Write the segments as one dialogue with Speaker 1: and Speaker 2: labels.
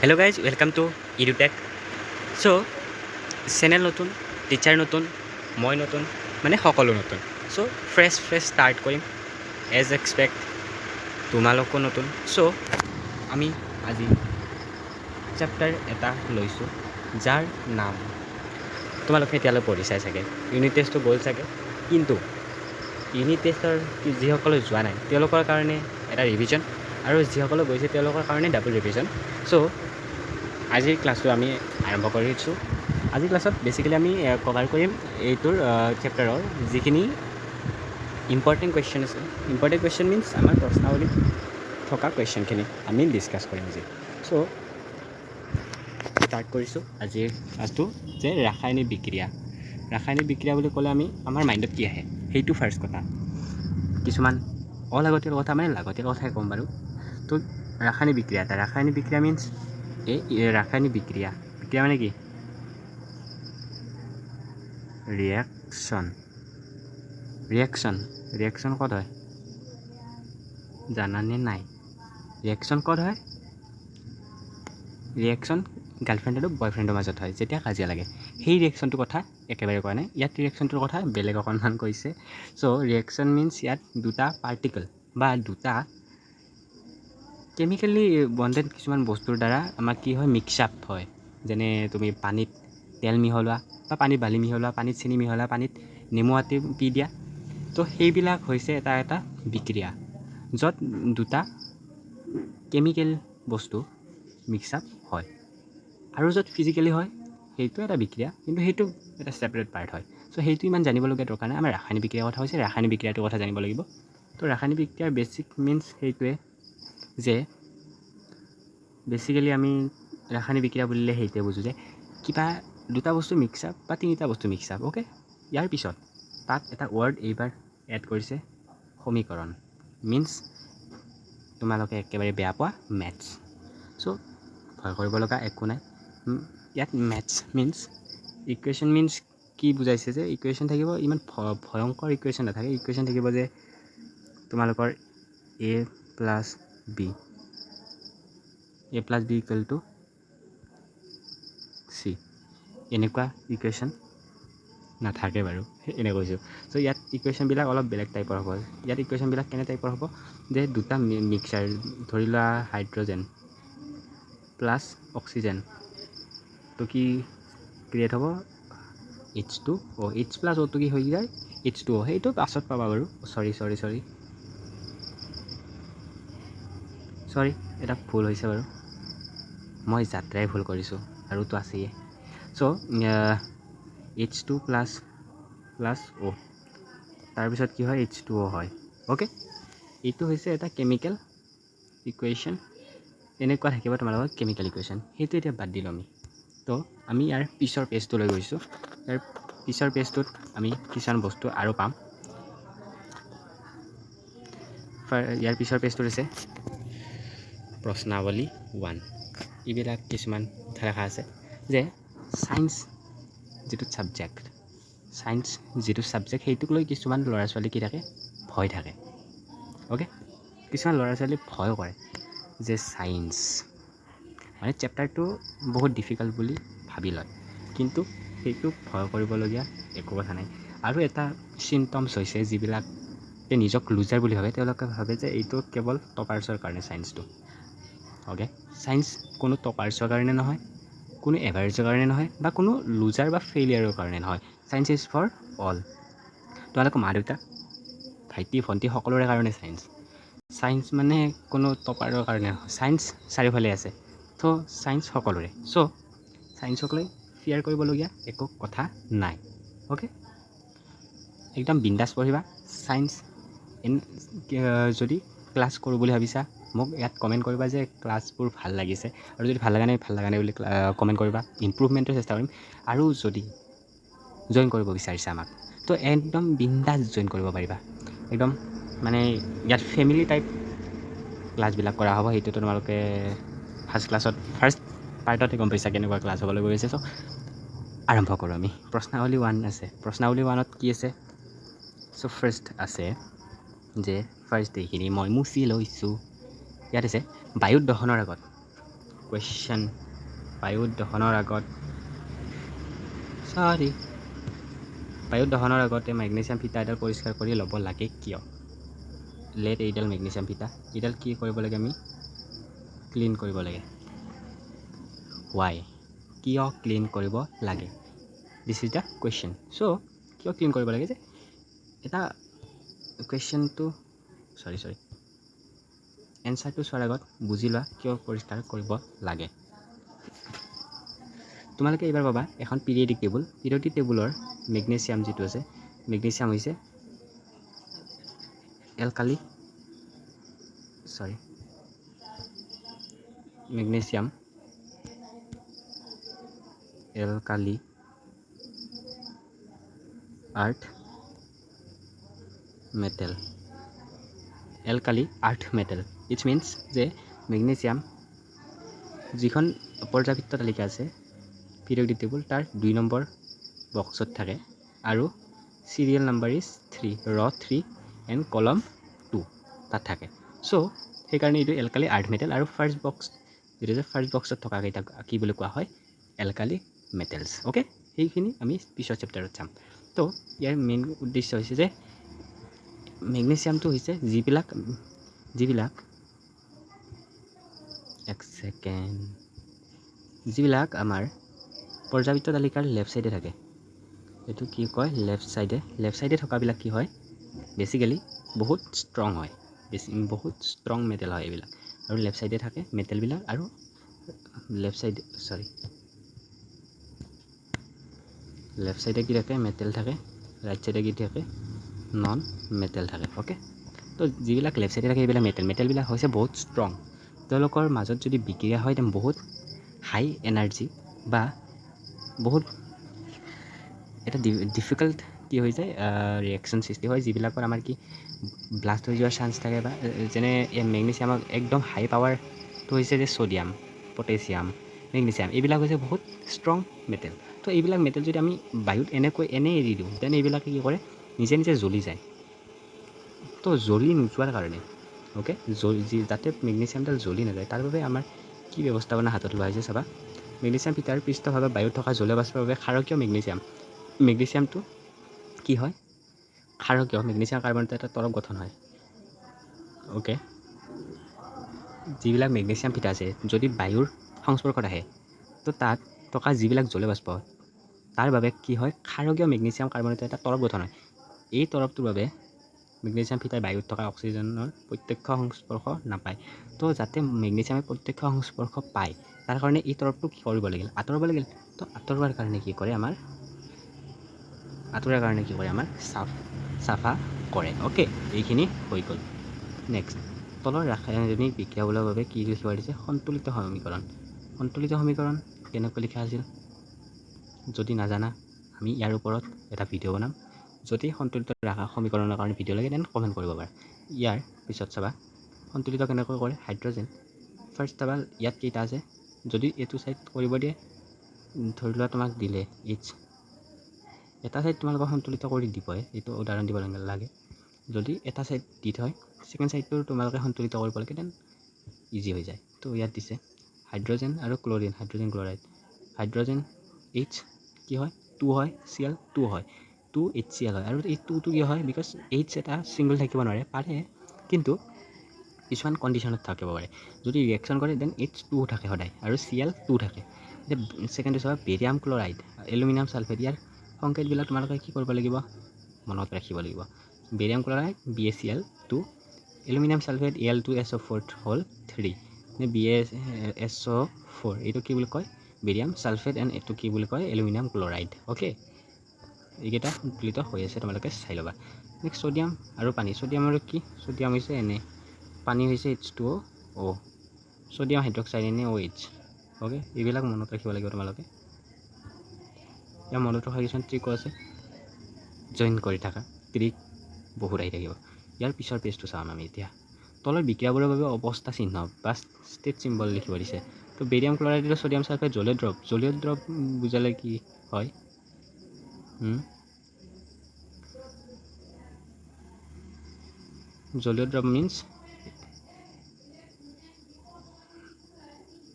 Speaker 1: Hello' guys welcome to EduTech. So' channel নতুন, teacher নতুন, মই নতুন, মানে সকলো নতুন। চ' ফ্ৰেছ ষ্টাৰ্ট কৰিম এজ এক্সপেক্ট, তোমালোকো নতুন। চ' আমি আজি চেপ্টাৰ এটা লৈছোঁ যাৰ নাম তোমালোকে এতিয়ালৈ পঢ়িছাই চাগে। ইউনিট টেষ্টটো গ'ল চাগে, কিন্তু ইউনিট টেষ্টৰ যিসকলে যোৱা নাই তেওঁলোকৰ কাৰণে এটা ৰিভিজন, আৰু যিসকলে গৈছে তেওঁলোকৰ কাৰণে ডাবল ৰিভিজন। চ' আজিৰ ক্লাছটো আমি আৰম্ভ কৰিছোঁ। আজিৰ ক্লাছত বেছিকেলি আমি কভাৰ কৰিম এইটোৰ চেপ্টাৰৰ যিখিনি ইম্পৰ্টেণ্ট কুৱেশ্যন আছে। ইম্পৰ্টেণ্ট কুৱেশ্যন মিনছ আমাৰ প্ৰশ্নাৱলীত থকা কুৱেশ্যনখিনি আমি ডিছকাছ কৰিম আজি। চ' ষ্টাৰ্ট কৰিছোঁ আজিৰ ক্লাছটো যে ৰাসায়নিক বিক্ৰিয়া বুলি ক'লে আমাৰ মাইণ্ডত কি আহে সেইটো ফাৰ্ষ্ট কথা। কিছুমান অলাগতিয়াল কথা মানে লাগতিয়াল কথাই ক'ম বাৰু। তো ৰাসায়নিক বিক্ৰিয়া মিনছ ৰাসায়নিক বিক্ৰিয়া মানে কি? ৰিয়েকশ্যন ক'ত হয় জানানে নাই? ৰিয়েকশ্যন ক'ত হয়? ৰিয়েকশ্যন গাৰ্লফ্ৰেণ্ড আৰু বয়ফ্ৰেণ্ডৰ মাজত হয় যেতিয়া কাজিয়া লাগে। সেই ৰিয়েকশ্যনটোৰ কথা একেবাৰে কোৱা নাই, ইয়াত ৰিয়েকশ্যনটোৰ কথা বেলেগ অকণমান কৈছে। চ' ৰিয়েকশ্যন মিনছ ইয়াত দুটা পাৰ্টিকল বা দুটা কেমিকেলি বণ্ডেড কিছুমান বস্তুৰ দ্বাৰা আমাৰ কি হয়, মিক্স আপ হয়। যেনে তুমি পানীত তেল মিহলোৱা বা পানীত বালি মিহলোৱা, পানীত চেনি মিহলোৱা, পানীত নেমু আটি পি দিয়া। তো সেইবিলাক হৈছে এটা বিক্ৰিয়া য'ত দুটা কেমিকেল বস্তু মিক্স আপ হয়। আৰু য'ত ফিজিকেলি হয় সেইটো এটা বিক্ৰিয়া, কিন্তু সেইটো এটা ছেপাৰেট পাৰ্ট হয়। চ' সেইটো ইমান জানিবলগীয়া দৰকাৰ নাই। আমাৰ ৰাসায়নিক বিক্ৰিয়াৰ কথা হৈছে, ৰাসায়নিক বিক্ৰিয়াটোৰ কথা জানিব লাগিব। তো ৰাসায়নিক বিক্ৰিয়াৰ বেছিক মিনছ সেইটোৱে যে বেছিকেলি আমি ৰাসায়নিক বিক্ৰিয়া বুলিলে সেইটোৱে বুজোঁ যে কিবা দুটা বস্তু মিক্স আপ বা তিনিটা বস্তু মিক্স আপ। অ'কে, ইয়াৰ পিছত তাত এটা ৱৰ্ড এইবাৰ এড কৰিছে, সমীকৰণ। মিনছ তোমালোকে একেবাৰে বেয়া পোৱা মেথছ। চ' ভয় কৰিব লগা একো নাই। ইয়াত মেথছ মিনছ ইকুৱেশ্যন মিনছ কি বুজাইছে যে ইকুৱেশ্যন থাকিব, ইমান ভয়ংকৰ ইকুৱেশ্যন নাথাকে। ইকুৱেশ্যন থাকিব যে তোমালোকৰ a plus B equal to C, এনেকুৱা ইকুৱেশ্যন নাথাকে বাৰু, এনে কৈছোঁ। চ' ইয়াত ইকুৱেশ্যনবিলাক অলপ বেলেগ টাইপৰ হ'ব। ইয়াত ইকুৱেশ্যনবিলাক কেনে টাইপৰ হ'ব যে দুটা মিক্সাৰ, ধৰি লোৱা হাইড্ৰজেন প্লাছ অক্সিজেন, তো কি ক্ৰিয়েট হ'ব H2O। H প্লাছ O2 কি হৈ যায় H2O। সেইটো পাছত পাবা বাৰু। চৰি এটা ভুল হৈছে বাৰু, মই যাত্ৰাই ভুল কৰিছোঁ, আৰুতো আছেই। চ' H2 প্লাছ O, তাৰপিছত কি হয় H2O হয়। অ'কে, এইটো হৈছে এটা কেমিকেল ইকুৱেশ্যন। এনেকুৱা থাকিব তোমালোকৰ কেমিকেল ইকুৱেশ্যন। সেইটো এতিয়া বাদ দিলোঁ আমি। তো আমি ইয়াৰ পিছৰ পেজটোলৈ গৈছোঁ। ইয়াৰ পিছৰ পেজটোত আমি কিছুমান বস্তু আৰু পাম। ইয়াৰ পিছৰ পেজটোত আছে প্ৰশ্নাৱলী 1। এইবিলাক কিছুমান লেখা আছে যে ছায়েন্স যিটো ছাবজেক্ট সেইটোক লৈ কিছুমান ল'ৰা ছোৱালী কি থাকে, ভয় থাকে। অ'কে, কিছুমান ল'ৰা ছোৱালী ভয় কৰে যে ছায়েন্স মানে চেপ্টাৰটো বহুত ডিফিকাল্ট বুলি ভাবি লয়, কিন্তু সেইটো ভয় কৰিবলগীয়া একো কথা নাই। আৰু এটা চিমটমছ হৈছে যিবিলাকে নিজক লুজাৰ বুলি ভাবে, তেওঁলোকে ভাবে যে এইটো কেৱল টপাৰ্ছৰ কাৰণে ছায়েন্সটো। অ'কে, ছায়েন্স কোনো টপাৰ্ছৰ কাৰণে নহয়, কোনো এভাৰেজৰ কাৰণে নহয়, বা কোনো লুজাৰ বা ফেইলিয়াৰৰ কাৰণে নহয়। Science is for all. তোমালোকৰ মা দেউতা, ভাইটি ভণ্টি সকলোৰে কাৰণে ছায়েন্স মানে কোনো টপাৰৰ কাৰণে নহয়। ছায়েন্স চাৰিওফালে আছে, তো ছায়েন্স সকলোৰে। চ' ছায়েন্সক লৈ ফিয়াৰ কৰিবলগীয়া একো কথা নাই। অ'কে, একদম বিন্দাছ পঢ়িবা। ছায়েন্স যদি ক্লাছ কৰোঁ বুলি ভাবিছা, মোক ইয়াত কমেণ্ট কৰিবা যে ক্লাছবোৰ ভাল লাগিছে, আৰু যদি ভাল লগা নাই বুলি কমেণ্ট কৰিবা। ইম্প্ৰুভমেণ্টৰ চেষ্টা কৰিম। আৰু যদি জইন কৰিব বিচাৰিছা আমাক, তো একদম বিন্দাছ জইন কৰিব পাৰিবা। একদম মানে ইয়াত ফেমিলি টাইপ ক্লাছবিলাক কৰা হ'ব। সেইটোতো তোমালোকে ফাৰ্ষ্ট পাৰ্টতে গম পাইছা কেনেকুৱা ক্লাছ হ'বলৈ গৈ আছে। চ' আৰম্ভ কৰোঁ আমি। প্ৰশ্নাৱলী 1 আছে। প্ৰশ্নাৱলী 1ত কি আছে? চ' ফাৰ্ষ্ট আছে যে এইখিনি মই মুচি লৈছোঁ। ইয়াত আছে বায়ুত দহনৰ আগত কুৱেশ্যন বায়ু দহনৰ আগতে মেগনেছিয়াম ফিতা এডাল পৰিষ্কাৰ কৰি ল'ব লাগে কিয়? লেট এইডাল মেগনেছিয়াম ফিতা এইডাল কি কৰিব লাগে? আমি ক্লিন কৰিব লাগে। ৱাই? কিয় ক্লিন কৰিব লাগে? This is the question. So' কিয় ক্লিন কৰিব লাগে যে এটা কুৱেশ্যনটো এনচাৰটো চোৱাৰ আগত বুজি লোৱা কিয় পৰিষ্কাৰ কৰিব লাগে। তোমালোকে এইবাৰ পাবা এখন পিৰিয়ডিক টেবুল। পিৰিয়ডিক টেবুলৰ মেগনেছিয়াম যিটো আছে, মেগনেছিয়াম হৈছে magnesium alkali earth metal. Alkali earth metal its means যে মেগনেছিয়াম যিখন পৰ্যাবৃত্ত তালিকা আছে পিৰিয়ডিক টেবুল তাৰ 2 নম্বৰ বক্সত থাকে আৰু চিৰিয়েল নাম্বাৰ ইজ 3 ৰ 3 এণ্ড কলম 2 তাত থাকে। চ' সেইকাৰণে এইটো এলকালি আৰ্থ মেটেল আৰু ফাৰ্ষ্ট বক্স যিটো যে ফাৰ্ষ্ট বক্সত থকা কেইটা কি বুলি কোৱা হয়? Alkali metals. অ'কে, সেইখিনি আমি পিছৰ চেপ্টাৰত চাম। তো ইয়াৰ মেইন উদ্দেশ্য হৈছে যে মেগনেছিয়ামটো হৈছে যিবিলাক আমাৰ পৰ্যাবৃত্ত তালিকাৰ লেফ্ট ছাইডে থাকে। এইটো কি কয়? লেফ্ট ছাইডে থকাবিলাক কি হয়? বেছিকেলি বহুত ষ্ট্ৰং হয়, বহুত ষ্ট্ৰং মেটেল হয় এইবিলাক। আৰু লেফ্ট ছাইডে থাকে মেটেলবিলাক আৰু লেফ্ট ছাইডে কি থাকে? মেটেল থাকে। ৰাইট ছাইডে কি থাকে? নন মেটেল থাকে। অ'কে, তো যিবিলাক লেফ্ট ছাইডে থাকে এইবিলাক মেটেলবিলাক হৈছে বহুত ষ্ট্ৰং। তেওঁলোকৰ মাজত যদি বিক্ৰিয়া হয় তেন্তে বহুত হাই এনাৰ্জি বা বহুত এটা ডিফিকাল্ট কি হৈ যায় ৰিয়েকশ্যন সৃষ্টি হয়, যিবিলাকৰ আমাৰ কি ব্লাষ্ট হৈ যোৱাৰ চান্স থাকে। বা যেনে মেগনেছিয়ামক একদম হাই পাৱাৰটো হৈছে যে ছ'ডিয়াম, পটেছিয়াম, মেগনেছিয়াম এইবিলাক হৈছে বহুত ষ্ট্ৰং মেটেল। তো এইবিলাক মেটেল যদি আমি বায়ুত এনেই এৰি দিওঁ তেনে এইবিলাকে কি কৰে? নিজে জ্বলি যায়। তো জ্বলি নোযোৱাৰ কাৰণে অ'কে, যাতে মেগনেছিয়ামডাল জ্বলি নাযায় তাৰ বাবে আমাৰ কি ব্যৱস্থাপনা হাতত লোৱা হৈছে চাবা। মেগনেছিয়াম ফিটাৰ পৃষ্ঠভাগত বায়ুত থকা জলীয় বাষ্পৰ বাবে ক্ষাৰকীয় মেগনেছিয়ামটো কি হয়? ক্ষাৰকীয় মেগনেছিয়াম কাৰ্বনেটৰ এটা তৰপ গঠন হয়। অ'কে, যিবিলাক মেগনেছিয়াম ফিটা আছে যদি বায়ুৰ সংস্পৰ্শত আহে তো তাত থকা যিবিলাক জলীয় বাষ্প তাৰ বাবে কি হয়? ক্ষাৰকীয় মেগনেছিয়াম কাৰ্বনেটৰ এটা তৰপ গঠন হয়। এই তৰপটোৰ বাবে মেগনেছিয়াম ফিটাই বায়ুত থকা অক্সিজেনৰ প্ৰত্যক্ষ সংস্পৰ্শ নাপায়। তো যাতে মেগনেছিয়ামে প্ৰত্যক্ষ সংস্পৰ্শ পায় তাৰ কাৰণে এই তৰপটো কি কৰিব লাগিল? আঁতৰাব লাগিল। তো আঁতৰোৱাৰ কাৰণে কি কৰে? আমাৰ চাফা কৰে। অ'কে, এইখিনি হৈ গ'ল। নেক্সট, তলৰ ৰাসায়নিক বিক্ৰিয়াবোৰৰ বাবে কি লিখিব দিছে? সন্তুলিত সমীকৰণ কেনেকৈ লিখা আছিল? যদি নাজানা আমি ইয়াৰ ওপৰত এটা ভিডিঅ' বনাম। যদি সন্তুলিত সমীকৰণৰ কাৰণে ভিডিঅ' লাগে তেন্তে কমেণ্ট কৰিব পাৰা। ইয়াৰ পিছত চাবা সন্তুলিত কেনেকৈ কৰে? হাইড্ৰজেন ফাৰ্ষ্ট চাবা ইয়াত কেইটা আছে? যদি এইটো ছাইড কৰিব দিয়ে, ধৰি লোৱা তোমাক দিলে এটা ছাইড তোমালোকক সন্তুলিত কৰি দিবই, এইটো উদাহৰণ দিব লাগে। যদি এটা ছাইড দি থয় ছেকেণ্ড ছাইডটো তোমালোকে সন্তুলিত কৰিব লাগে দেন ইজি হৈ যায়। তো ইয়াত দিছে হাইড্ৰজেন আৰু ক্লৰিন, হাইড্ৰজেন ক্লৰাইড। হাইড্ৰজেন কি হয়? 2 হয়, Cl 2 হয়, 2 HCl হয়। আৰু এই 2টো কি হয়? বিকজ এটা ছিংগল থাকিব পাৰে কিন্তু কিছুমান কণ্ডিশ্যনত থাকিব পাৰে। যদি ৰিয়েকশ্যন কৰে দেন H2 থাকে সদায় আৰু Cl 2 থাকে। এতিয়া ছেকেণ্ডটো চাবা বেৰিয়াম ক্লৰাইড, এলুমিনিয়াম ছালফেট। ইয়াৰ সংকেতবিলাক তোমালোকে কি কৰিব লাগিব? মনত ৰাখিব লাগিব। Barium chloride BaCl2, aluminium sulphate Al2SO4 হ'ল 3 BaSO4 এইটো কি বুলি কয়? বেৰিয়াম ছালফেট এণ্ড এইটো কি বুলি কয়? Aluminium chloride. অ'কে, এইকেইটা সন্তুলিত হৈ আছে, তোমালোকে চাই ল'বা। নেক্সট ছ'ডিয়াম আৰু পানী। ছ'ডিয়াম আৰু কি? ছ'ডিয়াম হৈছে পানী হৈছে H2O, sodium hydroxide NaOH। Okay, এইবিলাক মনত ৰাখিব লাগিব তোমালোকে। ইয়াৰ মনত ৰখা কিছুমান ট্ৰিকো আছে, জইন কৰি থাকা ট্ৰিক বহুত আহি থাকিব। ইয়াৰ পিছৰ পেজটো চাম আমি এতিয়া। তলৰ বিক্ৰিয়াবোৰৰ বাবে অৱস্থা চিহ্ন বা ষ্টেট চিম্বল লিখিব দিছে। তো বেৰিয়াম ক্লৰাইড আৰু ছ'ডিয়াম ছালফাইড জলীয় দ্ৰৱ বুজালে কি হয়? জলীয় দ্ৰৱ মিনছ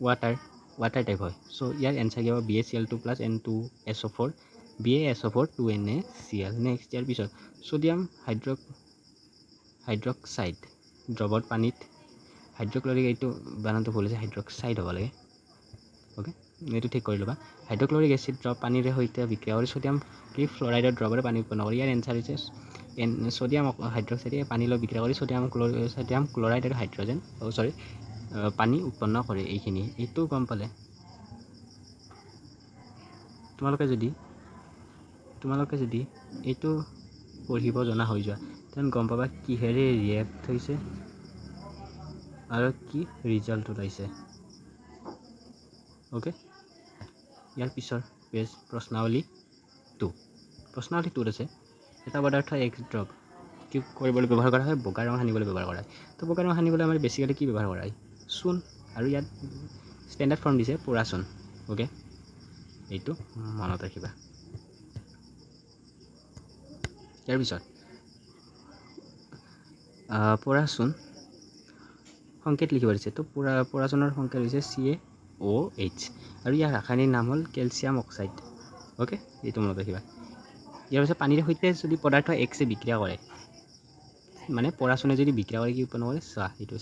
Speaker 1: ৱাটাৰ। ৱাটাৰ টাইপ হয়। চ' ইয়াৰ এনচাৰ কি হ'ব BaCl2 plus N2SO4 BaSO4 2NaCl। Next ইয়াৰ পিছত ছ'ডিয়াম হাইড্ৰক্সাইড দ্ৰৱত পানীত হাইড্ৰক্লৰিক, এইটো বানানটো ভুল হৈছে, হাইড্ৰক্সাইড হ'ব লাগে। অ'কে, এইটো ঠিক কৰি ল'বা। হাইড্ৰক্লৰিক এচিড দ্ৰৱ পানীৰে সৈতে বিক্ৰিয়া কৰি ছ'ডিয়াম ফ্ল'ৰাইডৰ দ্ৰৱৰে পানী উৎপন্ন কৰে। ইয়াৰ এনচাৰ হৈছে ছ'ডিয়াম হাইড্ৰক্সাইডে পানী লৈ বিক্ৰিয়া কৰি ছ'ডিয়াম ক্লৰাইড আৰু হাইড্ৰজেন পানী উৎপন্ন কৰে। এইটো গম পালে তোমালোকে যদি এইটো পঢ়িব জনা হৈ যোৱা তেন গম পাবা কিহেৰে ৰিয়েক্ট হৈছে আৰু কি ৰিজাল্ট ওলাইছে। অ'কে, ইয়াৰ পিছৰ পেজ প্ৰশ্নাৱলী 2 আছে এটা পদাৰ্থ X দ্ৰৱ কি কৰিবলৈ ব্যৱহাৰ কৰা হয়? বগা ৰং সানিবলৈ ব্যৱহাৰ কৰা হয়। তো বগা ৰং সানিবলৈ আমাৰ বেছিকেলি কি ব্যৱহাৰ কৰা হয়? চূণ, আৰু ইয়াত ষ্টেণ্ডাৰ্ড ফৰ্ম দিছে পোৰা চূণ। অ'কে, এইটো মনত ৰাখিবা। ইয়াৰ পিছত পোৰা চূণ সংকেত লিখিব দিছে। তো পোৰা চূণৰ সংকেত হৈছে CaOH আৰু ইয়াৰ ৰাসায়নিক নাম হ'ল কেলছিয়াম অক্সাইড। অ'কে, এইটো মনত ৰাখিবা। ইয়াৰ পিছত পানীৰ সৈতে যদি পদাৰ্থ এক্সে বিক্ৰিয়া কৰে, মানে পোৰা চূণে যদি বিক্ৰিয়া কৰে কি উৎপন্ন কৰে? চোৱা, এইটো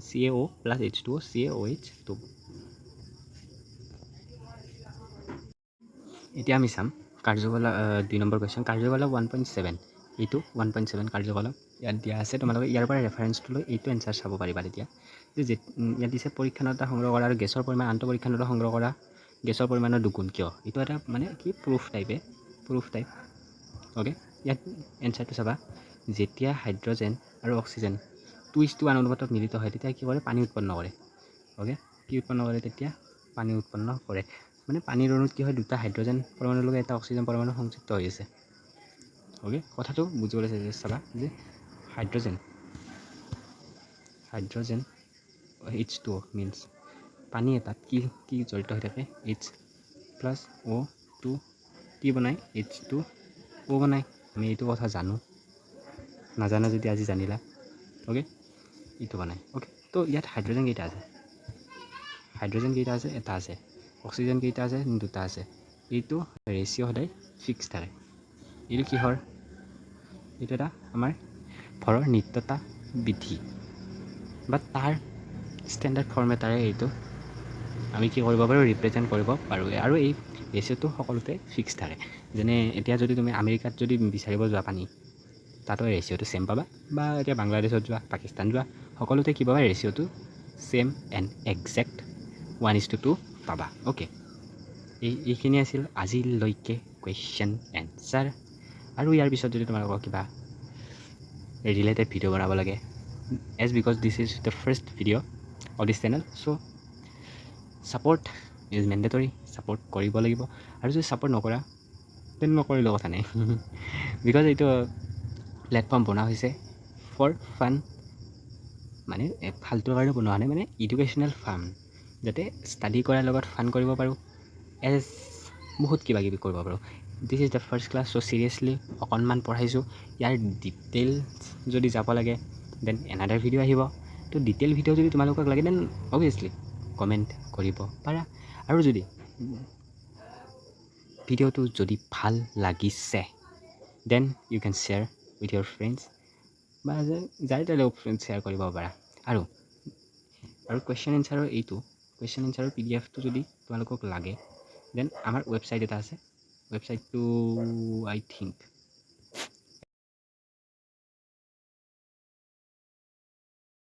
Speaker 1: CaO প্লাছ H2O CaOH2। এতিয়া আমি চাম কাৰ্যকলাপ 2 নম্বৰ কুৱেশ্যন, কাৰ্যকলাপ 1.7। এইটো 1.7 কাৰ্যকলাপ ইয়াত দিয়া আছে। তোমালোকে ইয়াৰ পৰা ৰেফাৰেঞ্চটো লৈ এইটো এনচাৰ চাব পাৰিবা। তেতিয়া ইয়াত দিছে পৰীক্ষণতা সংগ্ৰহ কৰা আৰু গেছৰ পৰিমাণ আন্তঃপৰীক্ষণতা সংগ্ৰহ কৰা গেছৰ পৰিমাণৰ দুগুণ কিয়? এইটো এটা মানে কি প্ৰুফ টাইপ। অ'কে, ইয়াত এনচাৰটো চাবা। যেতিয়া হাইড্ৰজেন আৰু অক্সিজেন 2:1 অনুপাতত মিলিত হয় তেতিয়া কি কৰে? পানী উৎপন্ন কৰে। অ'কে, কি উৎপন্ন কৰে? তেতিয়া পানী উৎপন্ন কৰে। মানে পানীৰ অণুত কি হয়? দুটা হাইড্ৰজেন পৰমাণুৰ লগত এটা অক্সিজেন পৰমাণু সংযুক্ত হৈ আছে। অ'কে, কথাটো বুজিবলৈ চাবা যে হাইড্ৰজেন H2O মিনছ পানী এটাত কি জড়িত হৈ থাকে? H+O2 কি বনায়? H2O বনায়। আমি এইটো কথা জানো, নাজানো যদি আজি জানিলা। অ'কে, এইটো বনায়। অ'কে, তো ইয়াত হাইড্ৰজেন কেইটা আছে? এটা আছে। অক্সিজেন কেইটা আছে? 2টা আছে। এইটো ৰেচিঅ' সদায় ফিক্স থাকে। এইটো কিহৰ? এইটো এটা আমাৰ ভৰৰ নিত্যতা বিধি বা তাৰ ষ্টেণ্ডাৰ্ড ফৰ্ম এটাৰে এইটো আমি কি কৰিব পাৰোঁ? ৰিপ্ৰেজেণ্ট কৰিব পাৰোঁ। আৰু এই ৰেচিঅ'টো সকলোতে ফিক্স থাকে। যেনে এতিয়া যদি তুমি আমেৰিকাত যদি বিচাৰিব যোৱা পানী, তাতো ৰেচিঅ'টো ছেম পাবা, বা এতিয়া বাংলাদেশত যোৱা, পাকিস্তান যোৱা, সকলোতে কি পাবা? ৰেচিঅ'টো ছেম এণ্ড একজেক্ট 1:2 পাবা। অ'কে, এইখিনি আছিল আজিলৈকে কুৱেশ্যন এনচাৰ। আৰু ইয়াৰ পিছত যদি তোমালোকক কিবা ৰিলেটেড ভিডিঅ' বনাব লাগে, because this is the first video' of this channel, so' support is mandatory. Support কৰিব লাগিব। আৰু যদি ছাপৰ্ট নকৰা তেন নকৰিলেও কথা নাই। বিকজ এইটো প্লেটফৰ্ম বনোৱা হৈছে ফৰ ফান, মানে ফাল্টুৰ কাৰণে বনোৱা নাই, মানে এডুকেশ্যনেল ফান, যাতে ষ্টাডি কৰাৰ লগত ফান কৰিব পাৰোঁ, বহুত কিবা কিবি কৰিব পাৰোঁ। This is the first class, so' seriously অকণমান পঢ়াইছোঁ। ইয়াৰ ডিটেইলছ যদি যাব লাগে দেন এনাডাৰ ভিডিঅ' আহিব। তো ডিটেইল ভিডিঅ' যদি তোমালোকক লাগে দেন অবভিয়াছলি কমেণ্ট কৰিব পাৰা। আৰু যদি ভিডিঅ'টো যদি ভাল লাগিছে then you can share with your friends, বা যাৰ তালৈ শ্বেয়াৰ কৰিব পাৰা। আৰু কুৱেশ্যন এনচাৰৰ PDF-টো যদি তোমালোকক লাগে দেন আমাৰ ৱেবছাইট এটা আছে। ৱেবছাইটটো আই থিংক